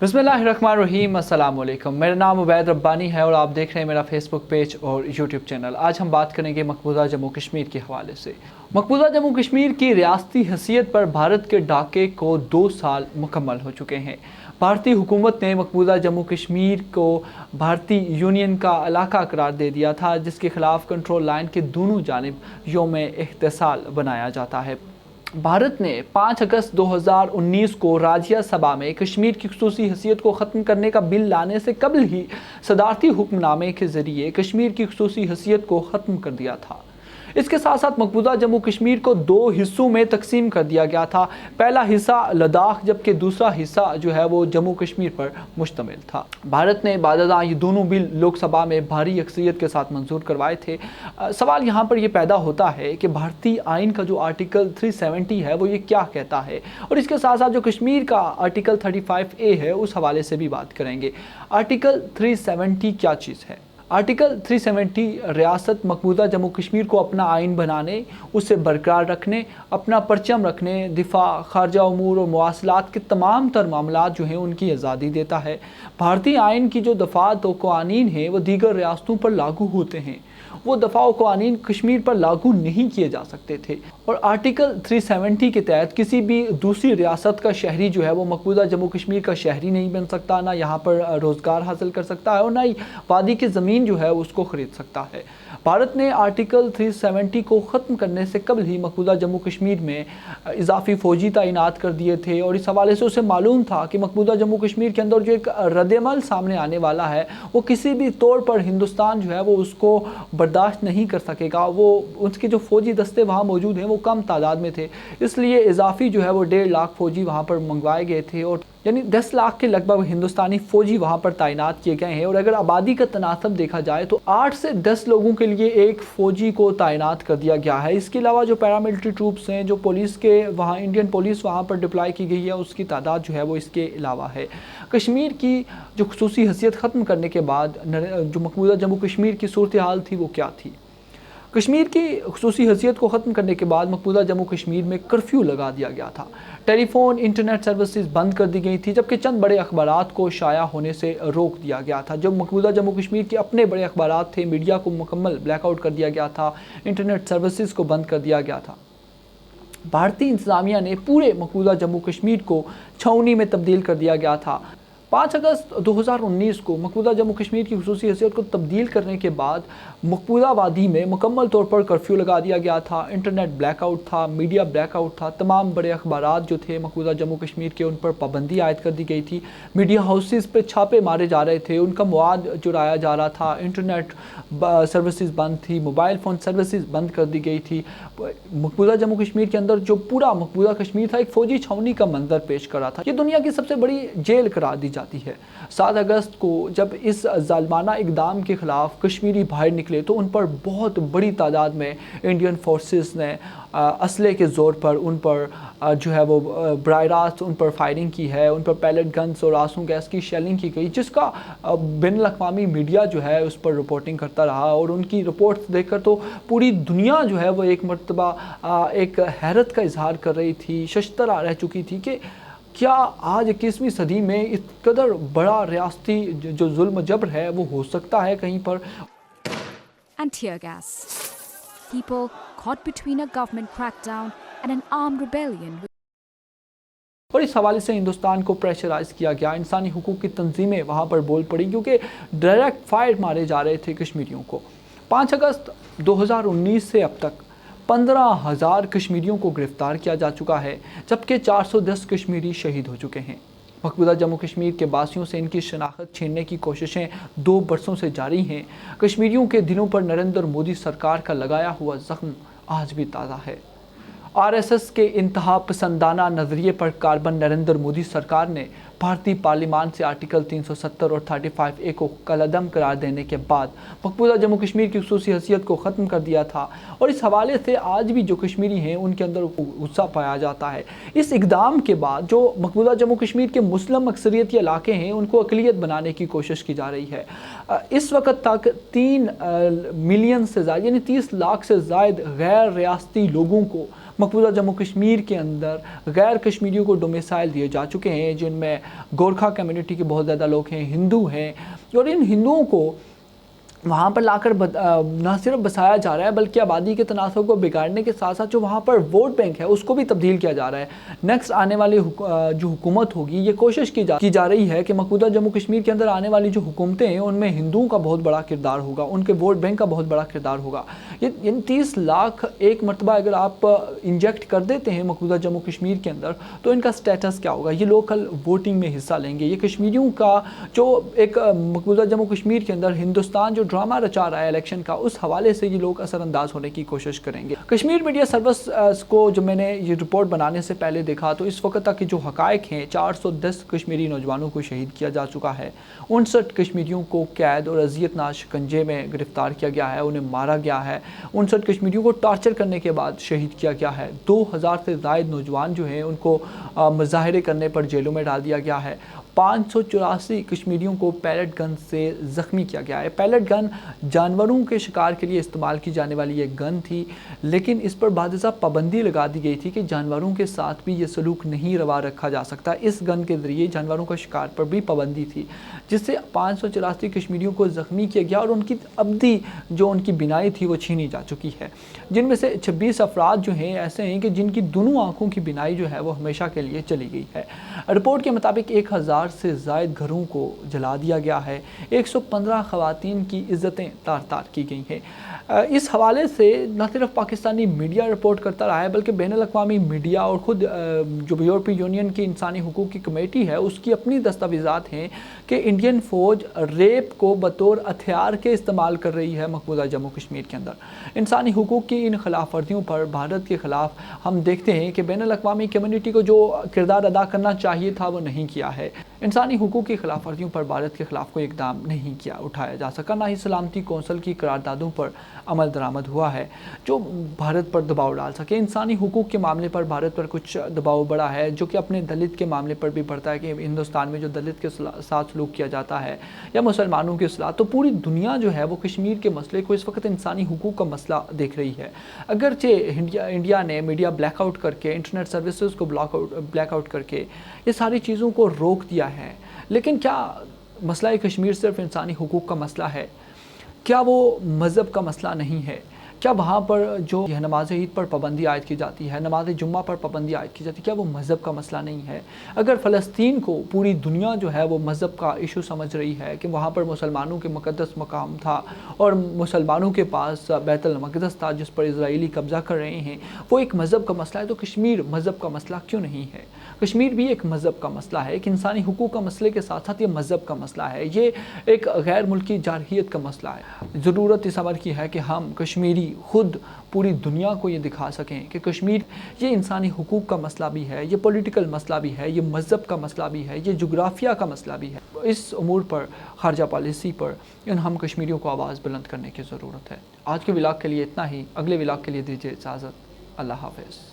बिस्मिल्लाहिर्रहमानिर्रहीम, अस्सलाम वालेकुम। मेरा नाम उबैद रब्बानी है और आप देख रहे हैं मेरा फेसबुक पेज और यूट्यूब चैनल। आज हम बात करेंगे मकबूजा जम्मू कश्मीर के हवाले से। मकबूजा जम्मू कश्मीर की रियासती हैसियत पर भारत के डाके को 2 साल मुकम्मल हो चुके हैं। भारतीय हुकूमत ने मकबूजा जम्मू कश्मीर को भारतीय यूनियन का इलाका करार दे दिया था, जिसके खिलाफ कंट्रोल लाइन के दोनों जानिब यौम इख्तिसाल बनाया जाता है। भारत ने 5 अगस्त 2019 को राज्य सभा में कश्मीर की खुसूसी हैसियत को ख़त्म करने का बिल लाने से कबल ही सदारती हुक्मनामे के ज़रिए कश्मीर की खुसूसी हैसियत को ख़त्म कर दिया था। इसके साथ साथ मकबूजा जम्मू कश्मीर को 2 हिस्सों में तकसीम कर दिया गया था। पहला हिस्सा लद्दाख, जबकि दूसरा हिस्सा जो है वो जम्मू कश्मीर पर मुश्तमिल था। भारत ने बादशाह ये दोनों बिल लोकसभा में भारी अक्सरियत के साथ मंजूर करवाए थे। सवाल यहाँ पर ये पैदा होता है कि भारतीय आइन का जो आर्टिकल 370 है वो ये क्या कहता है, और इसके साथ साथ जो कश्मीर का आर्टिकल 35A है उस हवाले से भी बात करेंगे। आर्टिकल 370 क्या चीज़ है? आर्टिकल 370 रियासत मकबूजा जम्मू कश्मीर को अपना आइन बनाने, उसे बरकरार रखने, अपना परचम रखने, दिफा, खारजा उमूर और मवासलात के तमाम तर मामलात जो हैं उनकी आज़ादी देता है। भारतीय आइन की जो दफ़ात व क़वानीन हैं वो दीगर रियासतों पर लागू होते हैं, वो दफ़ा व क़वानीन कश्मीर पर लागू नहीं किए जा सकते थे। और आर्टिकल 370 के तहत किसी भी दूसरी रियासत का शहरी जो है वो मकबूजा जम्मू कश्मीर का शहरी नहीं बन सकता, ना यहाँ पर रोज़गार हासिल कर सकता है और ना ही वादी की ज़मीन जो है उसको ख़रीद सकता है। भारत ने आर्टिकल 370 को ख़त्म करने से कबल ही मकबूजा जम्मू कश्मीर में इजाफी फ़ौजी तैनात कर दिए थे, और इस हवाले से उसे मालूम था कि मकबूजा जम्मू कश्मीर के अंदर जो एक रद्दमल सामने आने वाला है वो किसी भी तौर पर हिंदुस्तान जो है वो उसको बर्दाश्त नहीं कर सकेगा। वो उसके जो फ़ौजी दस्ते वहाँ मौजूद हैं वो कम तादाद में थे, इसलिए इजाफी जो है वो 1.5 लाख फ़ौजी वहाँ पर मंगवाए गए थे, और यानी 10 लाख के लगभग हिंदुस्तानी फ़ौजी वहाँ पर तैनात किए गए हैं। और अगर आबादी का तनासब देखा जाए तो 8 से 10 लोगों के लिए एक फ़ौजी को तैनात कर दिया गया है। इसके अलावा जो पैरामिलिट्री ट्रूप्स हैं, जो पुलिस के वहाँ इंडियन पुलिस वहाँ पर डिप्लॉय की गई है, उसकी तादाद जो है वो इसके अलावा है। कश्मीर की जो खुसूसी हैसियत ख़त्म करने के बाद जो मकबूजा जम्मू कश्मीर की सूरत हाल थी वो क्या थी? कश्मीर की खुसूसी हैसियत को ख़त्म करने के बाद मकबूजा जम्मू कश्मीर में कर्फ्यू लगा दिया गया था। टेलीफोन, इंटरनेट सर्विसेज बंद कर दी गई थी, जबकि चंद बड़े अखबारात को शाया होने से रोक दिया गया था। जो मकबूजा जम्मू कश्मीर के अपने बड़े अखबारात थे, मीडिया को मुकम्मल ब्लैकआउट कर दिया गया था, इंटरनेट सर्विसेज को बंद कर दिया गया था। भारतीय इंतज़ामिया ने पूरे मकबूजा जम्मू कश्मीर को छावनी में तब्दील कर दिया गया था। 5 अगस्त 2019 को मकबूजा जम्मू कश्मीर की खुसूसी हैसियत को तब्दील करने के बाद मकबूजा वादी में मुकम्मल तौर पर कर्फ्यू लगा दिया गया था। इंटरनेट ब्लैकआउट था, मीडिया ब्लैकआउट था, तमाम बड़े अखबारात जो थे मकबूजा जम्मू कश्मीर के उन पर पाबंदी आयद कर दी गई थी। मीडिया हाउसेस पे छापे मारे जा रहे थे, उनका मवाद चुराया जा रहा था, इंटरनेट सर्विसेज बंद थी, मोबाइल फ़ोन सर्विसेज बंद कर दी गई थी। मकबूजा जम्मू कश्मीर के अंदर जो पूरा मकबूजा कश्मीर था एक फ़ौजी छावनी का मंजर पेश कर रहा था। ये दुनिया की सबसे बड़ी जेल करार दी जाती है। 7 अगस्त को जब इस जालिमाना इक़दाम के ख़िलाफ़ कश्मीरी बाहर निकले तो उन पर बहुत बड़ी तादाद में इंडियन फोर्सेस ने असले के ज़ोर पर उन पर जो है वो बराह रास्त उन पर फायरिंग की है, उन पर पैलेट गन्स और आंसू गैस की शेलिंग की गई, जिसका बैनुल-अक़वामी मीडिया जो है उस पर रिपोर्टिंग करता रहा। और उनकी रिपोर्ट्स देखकर तो पूरी दुनिया जो है वो एक मरतबा एक हैरत का इजहार कर रही थी, शशतरा रह चुकी थी कि क्या आज 21वीं सदी में इस कदर बड़ा रियासती जो जुल्म जबर है वो हो सकता है कहीं पर? And tear gas. People caught between a government crackdown and an armed rebellion. और इस हवाले से हिंदुस्तान को प्रेशराइज़ किया गया। इंसानी हुकूक की तंजीमें वहाँ पर बोल पड़ी क्योंकि डायरेक्ट फायर मारे जा रहे थे कश्मीरियों को। 5 अगस्त 2019 से अब तक 15,000 कश्मीरियों को गिरफ़्तार किया जा चुका है, जबकि 410 कश्मीरी शहीद हो चुके हैं। मकबूजा जम्मू कश्मीर के बासियों से इनकी शनाख्त छीनने की कोशिशें 2 बरसों से जारी हैं। कश्मीरियों के दिलों पर नरेंद्र मोदी सरकार का लगाया हुआ ज़ख्म आज भी ताज़ा है। RSS के इंतहा पसंदाना नज़रिए पर कारबन नरेंद्र मोदी सरकार ने भारतीय पार्लियामान से आर्टिकल 370 और 35A को कलअदम करार देने के बाद मकबूजा जम्मू कश्मीर की खुसूसी हैसियत को ख़त्म कर दिया था, और इस हवाले से आज भी जो कश्मीरी हैं उनके अंदर गुस्सा पाया जाता है। इस इक़दाम के बाद जो मकबूजा जम्मू कश्मीर के मुस्लिम अक्सरियती इलाके हैं उनको अक़लियत बनाने की कोशिश की जा रही है। इस वक्त तक 3 मिलियन से ज़्यादा यानी 30 लाख से ज़ायद गैर रियासती लोगों को मकबूजा जम्मू कश्मीर के अंदर गैर कश्मीरियों को डोमिसाइल दिए जा चुके हैं, जिनमें गोरखा कम्युनिटी के बहुत ज़्यादा लोग हैं, हिंदू हैं, और इन हिंदुओं को वहाँ पर लाकर न सिर्फ बसाया जा रहा है बल्कि आबादी के तनासब को बिगाड़ने के साथ साथ जो वहाँ पर वोट बैंक है उसको भी तब्दील किया जा रहा है। नेक्स्ट आने वाली जो हुकूमत होगी, ये कोशिश की जा रही है कि मकबूजा जम्मू कश्मीर के अंदर आने वाली जो हुकूमतें हैं उनमें हिंदुओं का बहुत बड़ा किरदार होगा, उनके वोट बैंक का बहुत बड़ा किरदार होगा। ये 30 लाख एक मरतबा अगर आप इंजेक्ट कर देते हैं मकबूजा जम्मू कश्मीर के अंदर तो इनका स्टेटस क्या होगा? ये लोकल वोटिंग में हिस्सा लेंगे। ये कश्मीरियों का जो एक मकबूजा जम्मू कश्मीर के अंदर हिंदुस्तान जो ड्रामा रचा रहा है इलेक्शन का, उस हवाले से ये लोग असरअंदाज होने की कोशिश करेंगे। कश्मीर मीडिया सर्विस को जो मैंने ये रिपोर्ट बनाने से पहले देखा तो इस वक्त तक के जो हकायक हैं, 410 कश्मीरी नौजवानों को शहीद किया जा चुका है, 59 कश्मीरियों को कैद और अजियतनाक शिकंजे में गिरफ्तार किया गया है, उन्हें मारा गया है, 59 कश्मीरियों को टॉर्चर करने के बाद शहीद किया गया है, 2000 से ज़ायद नौजवान जो हैं उनको मुजाहरे करने पर जेलों में डाल दिया गया है, 584 कश्मीरियों को पैलेट गन से ज़ख्मी किया गया है। पैलेट गन जानवरों के शिकार के लिए इस्तेमाल की जाने वाली एक गन थी, लेकिन इस पर बाज़ाब्ता पाबंदी लगा दी गई थी कि जानवरों के साथ भी ये सलूक नहीं रवा रखा जा सकता। इस गन के ज़रिए जानवरों का शिकार पर भी पाबंदी थी, जिससे 584 कश्मीरियों को ज़ख्मी किया गया और उनकी अब्दी जो उनकी बिनाई थी वो छीनी जा चुकी है, जिनमें से 26 अफराद जो हैं ऐसे हैं कि जिनकी दोनों आँखों की बिनाई जो है वो हमेशा के लिए चली गई है। रिपोर्ट के मुताबिक 1000 से ज़ायद घरों को जला दिया गया है, 115 ख़वातीन की इज़्ज़तें तार-तार की गई हैं। इस हवाले से न सिर्फ पाकिस्तानी मीडिया रिपोर्ट करता रहा है बल्कि बैनुल-अक़वामी मीडिया और ख़ुद जो यूरोपीय यूनियन की इंसानी हुकूक़ की कमेटी है उसकी अपनी दस्तावेज़ात हैं कि इंडियन फ़ौज रेप को बतौर हथियार के इस्तेमाल कर रही है मकबूजा जम्मू कश्मीर के अंदर। इंसानी हुकूक़ की इन खिलाफ वर्जियों पर भारत के ख़िलाफ़ हम देखते हैं कि बैनुल-अक़वामी कम्युनिटी को जो किरदार अदा करना चाहिए था वो नहीं किया है। इंसानी हुकूक़ की खिलाफ वर्जियों पर भारत के ख़िलाफ़ कोई इक़दाम नहीं उठाया जा सका, ना ही सलामती कौंसल की करारदादों पर अमल दरामद हुआ है जो भारत पर दबाव डाल सके। इंसानी हुकूक़ के मामले पर भारत पर कुछ दबाव बढ़ा है जो कि अपने दलित के मामले पर भी बढ़ता है कि हिंदुस्तान में जो दलित के साथ सलूक किया जाता है या मुसलमानों के साथ, तो पूरी दुनिया जो है वो कश्मीर के मसले को इस वक्त इंसानी हुकूक़ का मसला देख रही है। अगरचे इंडिया ने मीडिया ब्लैकआउट करके, इंटरनेट सर्विसेज को ब्लैकआउट करके ये सारी चीज़ों को रोक दिया है, लेकिन क्या मसला कश्मीर सिर्फ इंसानी हुकूक़ का मसला है? क्या वो मज़हब का मसला नहीं है? क्या वहाँ पर जो नमाज ईद पर पाबंदी आयद की जाती है, नमाज जुम्मा पर पाबंदी आयद की जाती है, क्या वो मज़हब का मसला नहीं है? अगर फ़लस्तीन को पूरी दुनिया जो है वो मज़हब का इशू समझ रही है कि वहाँ पर मुसलमानों के मुक़द्दस मकाम था और मुसलमानों के पास बैतुल मक़दस था जिस पर इज़राइली कब्ज़ा कर रहे हैं, वो एक मज़हब का मसला है, तो कश्मीर मज़हब का मसला क्यों नहीं है? कश्मीर भी एक मज़हब का मसला है, एक इंसानी हुकूक़ का मसले के साथ साथ ये मज़हब का मसला है, ये एक गैर मुल्की जारहियत का मसला है। ज़रूरत इस अमर की है कि हम कश्मीरी खुद पूरी दुनिया को ये दिखा सकें कि कश्मीर ये इंसानी हुकूक़ का मसला भी है, ये पॉलिटिकल मसला भी है, ये मज़हब का मसला भी है, ये जोग्राफिया का मसला भी है। इस अमूर पर, ख़ारजा पॉलिसी पर हम कश्मीरियों को आवाज़ बुलंद करने की ज़रूरत है। आज के व्लॉग के लिए इतना ही, अगले व्लॉग के लिए दीजिए इजाज़त। अल्लाह हाफ़िज़।